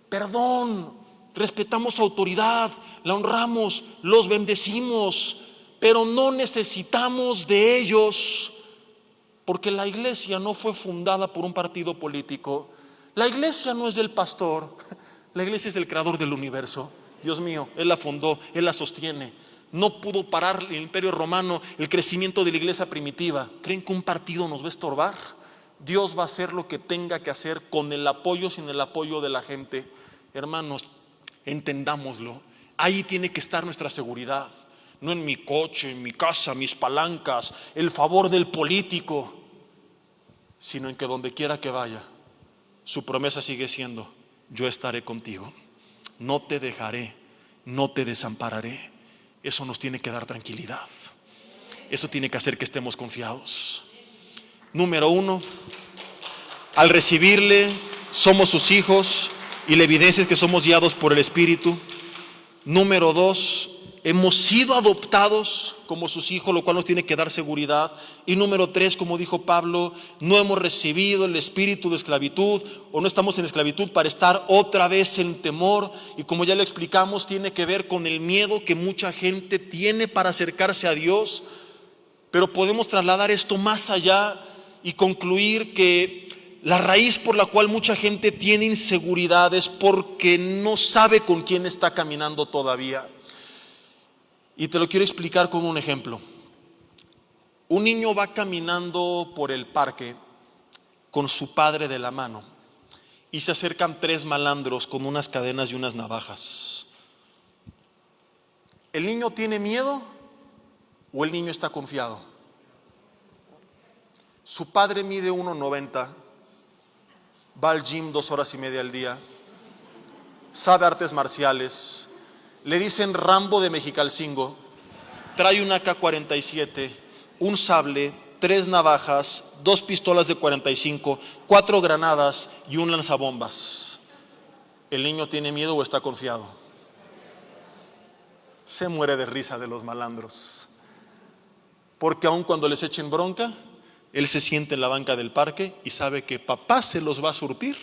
Perdón, respetamos su autoridad, la honramos, los bendecimos, pero no necesitamos de ellos, porque la iglesia no fue fundada por un partido político. La iglesia no es del pastor, la iglesia es del creador del universo. Dios mío, Él la fundó, Él la sostiene. No pudo parar el imperio romano el crecimiento de la iglesia primitiva. ¿Creen que un partido nos va a estorbar? Dios va a hacer lo que tenga que hacer, con el apoyo, sin el apoyo de la gente. Hermanos, entendámoslo. Ahí tiene que estar nuestra seguridad. No en mi coche, en mi casa, mis palancas, el favor del político, sino en que donde quiera que vaya, su promesa sigue siendo: yo estaré contigo, no te dejaré, no te desampararé. Eso nos tiene que dar tranquilidad. Eso tiene que hacer que estemos confiados. Número 1, al recibirle somos sus hijos y la evidencia es que somos guiados por el Espíritu. Número 2, hemos sido adoptados como sus hijos, lo cual nos tiene que dar seguridad. Y número 3, como dijo Pablo, no hemos recibido el espíritu de esclavitud, o no estamos en esclavitud para estar otra vez en temor. Y como ya le explicamos, tiene que ver con el miedo que mucha gente tiene para acercarse a Dios. Pero podemos trasladar esto más allá y concluir que la raíz por la cual mucha gente tiene inseguridad es porque no sabe con quién está caminando todavía. Y te lo quiero explicar con un ejemplo. Un niño va caminando por el parque con su padre de la mano y se acercan 3 malandros con unas cadenas y unas navajas. ¿El niño tiene miedo o el niño está confiado? Su padre mide 1.90, va al gym 2 horas y media al día, sabe artes marciales, le dicen Rambo de Mexicalcingo, trae una AK-47, un sable, 3 navajas, 2 pistolas de 45, 4 granadas y un lanzabombas. ¿El niño tiene miedo o está confiado? Se muere de risa de los malandros, porque aun cuando les echen bronca, él se siente en la banca del parque y sabe que papá se los va a surtir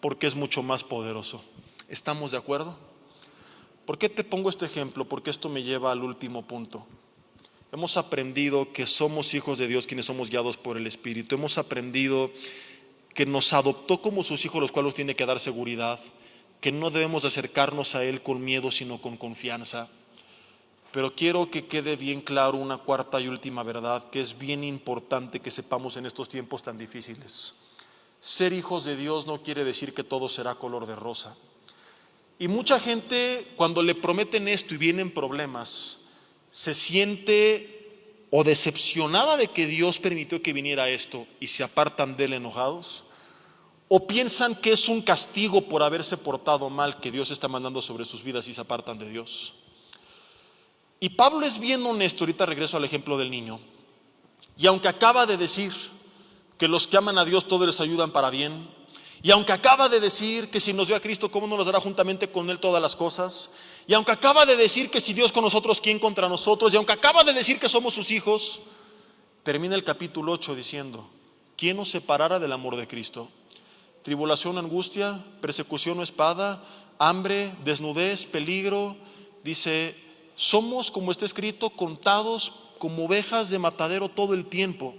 porque es mucho más poderoso. ¿Estamos de acuerdo? ¿Por qué te pongo este ejemplo? Porque esto me lleva al último punto. Hemos aprendido que somos hijos de Dios quienes somos guiados por el Espíritu. Hemos aprendido que nos adoptó como sus hijos, los cuales nos tiene que dar seguridad, que no debemos acercarnos a Él con miedo, sino con confianza. Pero quiero que quede bien claro una cuarta y última verdad, que es bien importante que sepamos en estos tiempos tan difíciles. Ser hijos de Dios no quiere decir que todo será color de rosa. Y mucha gente, cuando le prometen esto y vienen problemas, se siente o decepcionada de que Dios permitió que viniera esto y se apartan de él enojados, o piensan que es un castigo por haberse portado mal que Dios está mandando sobre sus vidas y se apartan de Dios. Y Pablo es bien honesto, ahorita regreso al ejemplo del niño, y aunque acaba de decir que los que aman a Dios todo les ayudan para bien, y aunque acaba de decir que si nos dio a Cristo, ¿cómo no nos dará juntamente con Él todas las cosas? Y aunque acaba de decir que si Dios con nosotros, ¿quién contra nosotros? Y aunque acaba de decir que somos sus hijos, termina el capítulo 8 diciendo: ¿quién nos separará del amor de Cristo? Tribulación, angustia, persecución o espada, hambre, desnudez, peligro. Dice, somos, como está escrito, contados como ovejas de matadero todo el tiempo.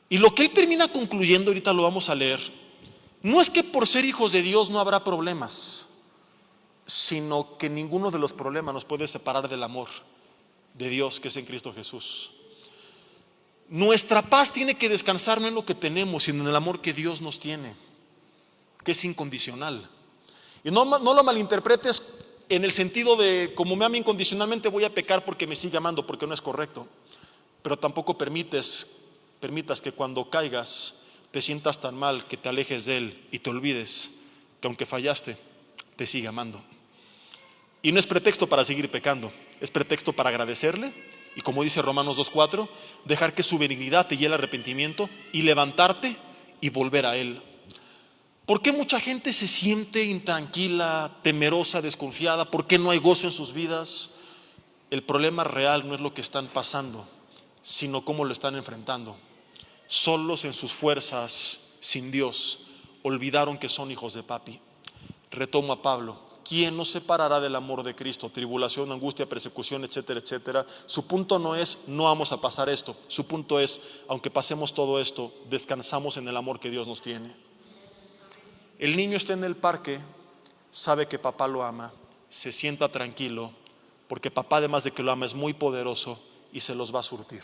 Y lo que él termina concluyendo, ahorita lo vamos a leer, no es que por ser hijos de Dios no habrá problemas. sino que ninguno de los problemas nos puede separar del amor de Dios que es en Cristo Jesús. Nuestra paz tiene que descansar no en lo que tenemos, sino en el amor que Dios nos tiene, que es incondicional. Y no lo malinterpretes en el sentido de como me ama incondicionalmente voy a pecar porque me sigue amando, porque no es correcto. Pero tampoco permitas que cuando caigas te sientas tan mal que te alejes de Él y te olvides que aunque fallaste, te sigue amando. Y no es pretexto para seguir pecando, es pretexto para agradecerle y, como dice Romanos 2:4, dejar que su benignidad te lleve al arrepentimiento y levantarte y volver a Él. ¿Por qué mucha gente se siente intranquila, temerosa, desconfiada? ¿Por qué no hay gozo en sus vidas? El problema real no es lo que están pasando, sino cómo lo están enfrentando. Solos en sus fuerzas, sin Dios, olvidaron que son hijos de papi. Retomo a Pablo. ¿Quién nos separará del amor de Cristo? Tribulación, angustia, persecución, etcétera, etcétera. Su punto no es no vamos a pasar esto. Su punto es, aunque pasemos todo esto, descansamos en el amor que Dios nos tiene. El niño está en el parque, sabe que papá lo ama, se sienta tranquilo, porque papá, además de que lo ama, es muy poderoso y se los va a surtir.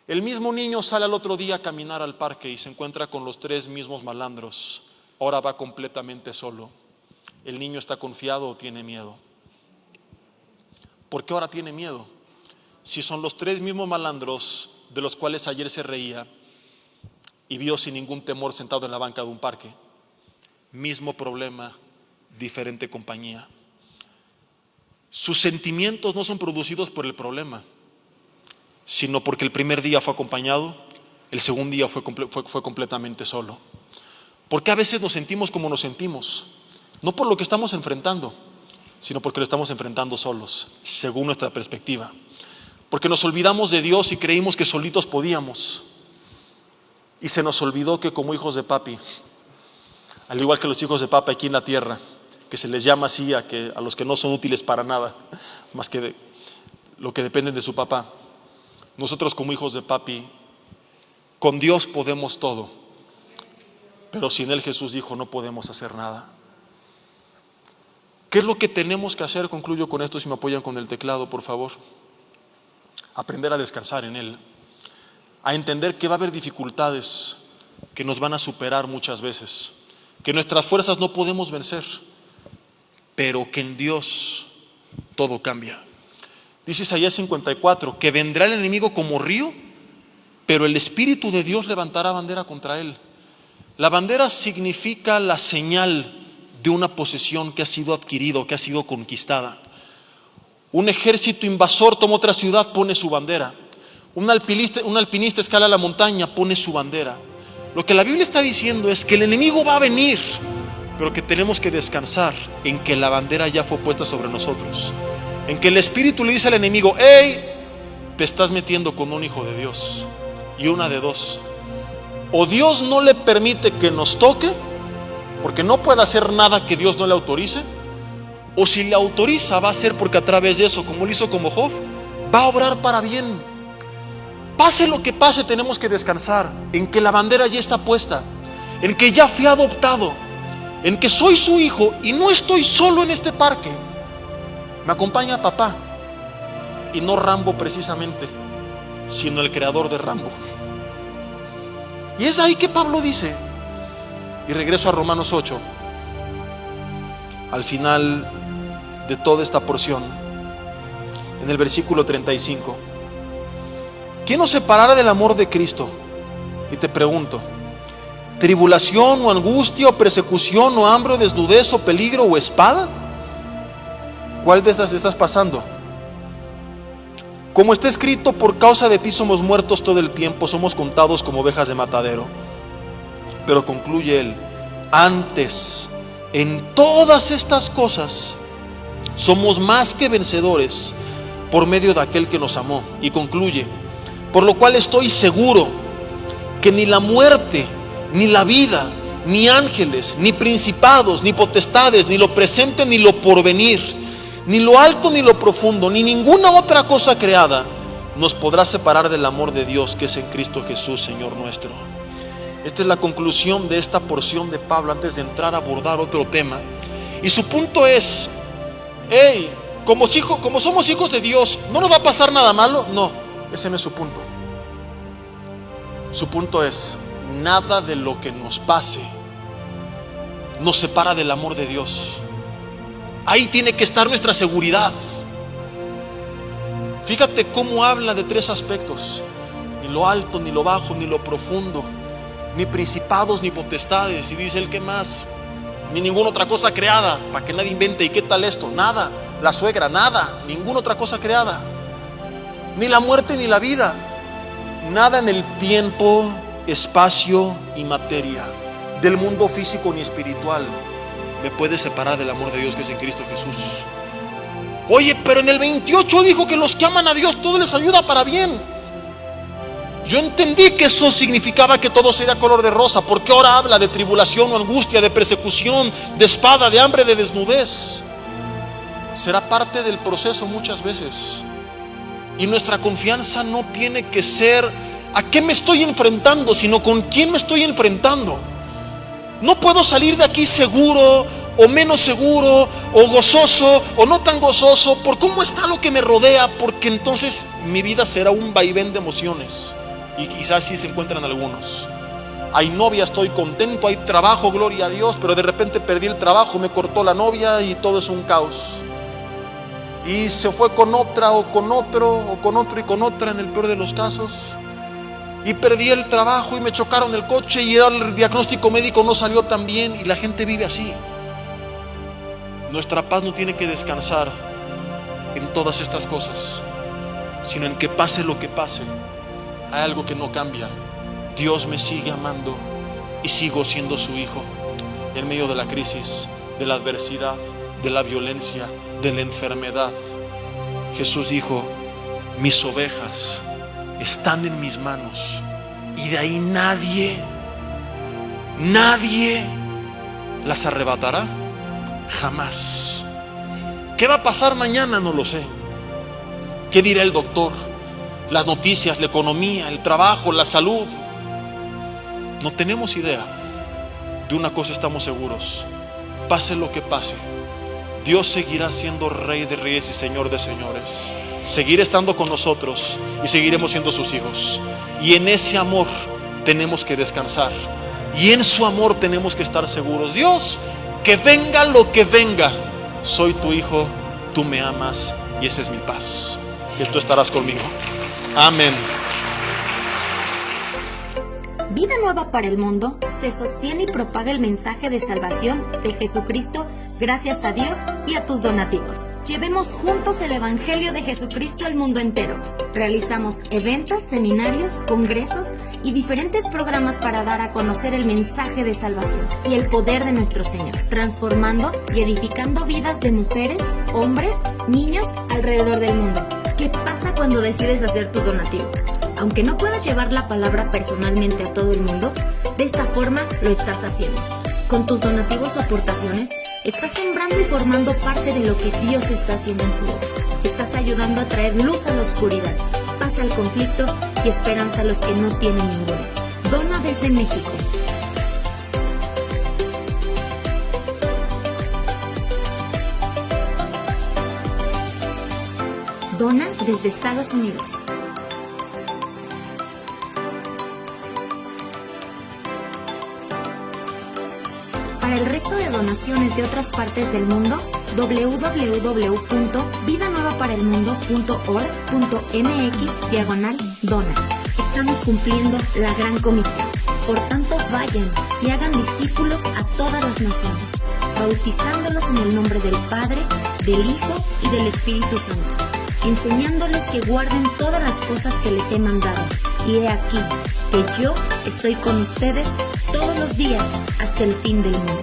El mismo niño sale al otro día a caminar al parque y se encuentra con los 3 mismos malandros. Ahora va completamente solo. ¿El niño está confiado o tiene miedo? ¿Por qué ahora tiene miedo? Si son los 3 mismos malandros de los cuales ayer se reía y vio sin ningún temor sentado en la banca de un parque. Mismo problema, diferente compañía. Sus sentimientos no son producidos por el problema, sino porque el primer día fue acompañado, el segundo día fue completamente solo. Porque a veces nos sentimos como nos sentimos, no por lo que estamos enfrentando, sino porque lo estamos enfrentando solos, según nuestra perspectiva. Porque nos olvidamos de Dios y creímos que solitos podíamos, y se nos olvidó que como hijos de papi, al igual que los hijos de papi aquí en la tierra, que se les llama así a los que no son útiles para nada, más que lo que dependen de su papá, nosotros como hijos de papi, con Dios podemos todo, pero sin Él, Jesús dijo, no podemos hacer nada. ¿Qué es lo que tenemos que hacer? Concluyo con esto, si me apoyan con el teclado, por favor. Aprender a descansar en Él, a entender que va a haber dificultades que nos van a superar muchas veces, que nuestras fuerzas no podemos vencer, pero que en Dios todo cambia. Dice Isaías 54, que vendrá el enemigo como río, pero el Espíritu de Dios levantará bandera contra él. La bandera significa la señal de una posesión que ha sido adquirida, que ha sido conquistada. Un ejército invasor toma otra ciudad, pone su bandera. Un alpinista escala la montaña, pone su bandera. Lo que la Biblia está diciendo es que el enemigo va a venir, pero que tenemos que descansar en que la bandera ya fue puesta sobre nosotros. En que el Espíritu le dice al enemigo, hey, te estás metiendo con un hijo de Dios. Y una de dos: o Dios no le permite que nos toque, porque no puede hacer nada que Dios no le autorice, o si le autoriza va a ser porque a través de eso, como lo hizo como Job, va a obrar para bien. Pase lo que pase, tenemos que descansar en que la bandera ya está puesta, en que ya fui adoptado, en que soy su hijo y no estoy solo en este parque. Me acompaña papá, y no Rambo precisamente, sino el creador de Rambo. Y es ahí que Pablo dice, y regreso a Romanos 8, al final de toda esta porción, en el versículo 35, ¿quién nos separará del amor de Cristo? Y te pregunto, ¿tribulación o angustia o persecución o hambre o desnudez o peligro o espada? ¿Cuál de estas estás pasando? Como está escrito, por causa de ti somos muertos todo el tiempo, somos contados como ovejas de matadero. Pero concluye él, antes, en todas estas cosas, somos más que vencedores por medio de aquel que nos amó. Y concluye, por lo cual estoy seguro que ni la muerte, ni la vida, ni ángeles, ni principados, ni potestades, ni lo presente, ni lo porvenir, ni lo alto, ni lo profundo, ni ninguna otra cosa creada nos podrá separar del amor de Dios que es en Cristo Jesús, Señor nuestro. Esta es la conclusión de esta porción de Pablo antes de entrar a abordar otro tema. Y su punto es, hey, como somos hijos de Dios, ¿no nos va a pasar nada malo? No, ese no es su punto. Su punto es, nada de lo que nos pase nos separa del amor de Dios. Ahí tiene que estar nuestra seguridad. Fíjate cómo habla de 3 aspectos: ni lo alto, ni lo bajo, ni lo profundo, ni principados, ni potestades. Y dice el que más, ni ninguna otra cosa creada, para que nadie invente. ¿Y qué tal esto? Nada. La suegra, nada. Ninguna otra cosa creada, ni la muerte ni la vida, nada en el tiempo, espacio y materia, del mundo físico ni espiritual, me puede separar del amor de Dios que es en Cristo Jesús. Oye, pero en el 28 dijo que los que aman a Dios todo les ayuda para bien. Yo entendí que eso significaba que todo sería color de rosa, porque ahora habla de tribulación o angustia, de persecución, de espada, de hambre, de desnudez. Será parte del proceso muchas veces. Y nuestra confianza no tiene que ser a qué me estoy enfrentando, sino con quién me estoy enfrentando. No puedo salir de aquí seguro o menos seguro, o gozoso o no tan gozoso, por cómo está lo que me rodea, porque entonces mi vida será un vaivén de emociones. Y quizás sí se encuentran algunos. Hay novia, estoy contento. Hay trabajo, gloria a Dios, pero de repente perdí el trabajo, me cortó la novia y todo es un caos. Y se fue con otra o con otro o con otro y con otra, en el peor de los casos. Y perdí el trabajo y me chocaron el coche y el diagnóstico médico no salió tan bien, y la gente vive así. Nuestra paz no tiene que descansar en todas estas cosas, sino en que pase lo que pase, hay algo que no cambia. Dios me sigue amando y sigo siendo su hijo en medio de la crisis, de la adversidad, de la violencia, de la enfermedad. Jesús dijo: mis ovejas están en mis manos, y de ahí nadie las arrebatará, jamás. ¿Qué va a pasar mañana? No lo sé. ¿Qué dirá el doctor? Las noticias, la economía, el trabajo, la salud. No tenemos idea. De una cosa estamos seguros: pase lo que pase, Dios seguirá siendo Rey de reyes y Señor de señores. Seguirá estando con nosotros y seguiremos siendo sus hijos. Y en ese amor tenemos que descansar, y en su amor tenemos que estar seguros. Dios, que venga lo que venga, soy tu hijo, tú me amas, y esa es mi paz, que tú estarás conmigo. Amén. Vida Nueva para el Mundo se sostiene y propaga el mensaje de salvación de Jesucristo gracias a Dios y a tus donativos. Llevemos juntos el Evangelio de Jesucristo al mundo entero. Realizamos eventos, seminarios, congresos y diferentes programas para dar a conocer el mensaje de salvación y el poder de nuestro Señor, transformando y edificando vidas de mujeres, hombres, niños alrededor del mundo. ¿Qué pasa cuando decides hacer tu donativo? Aunque no puedas llevar la palabra personalmente a todo el mundo, de esta forma lo estás haciendo. Con tus donativos o aportaciones, estás sembrando y formando parte de lo que Dios está haciendo en su obra. Estás ayudando a traer luz a la oscuridad, paz al conflicto y esperanza a los que no tienen ninguna. Dona desde México. Dona desde Estados Unidos. Para el resto de donaciones de otras partes del mundo, www.vidanuevaparelmundo.org.mx/dona. Estamos cumpliendo la gran comisión. Por tanto, vayan y hagan discípulos a todas las naciones, bautizándolos en el nombre del Padre, del Hijo y del Espíritu Santo, enseñándoles que guarden todas las cosas que les he mandado. Y he aquí que yo estoy con ustedes todos los días hasta el fin del mundo.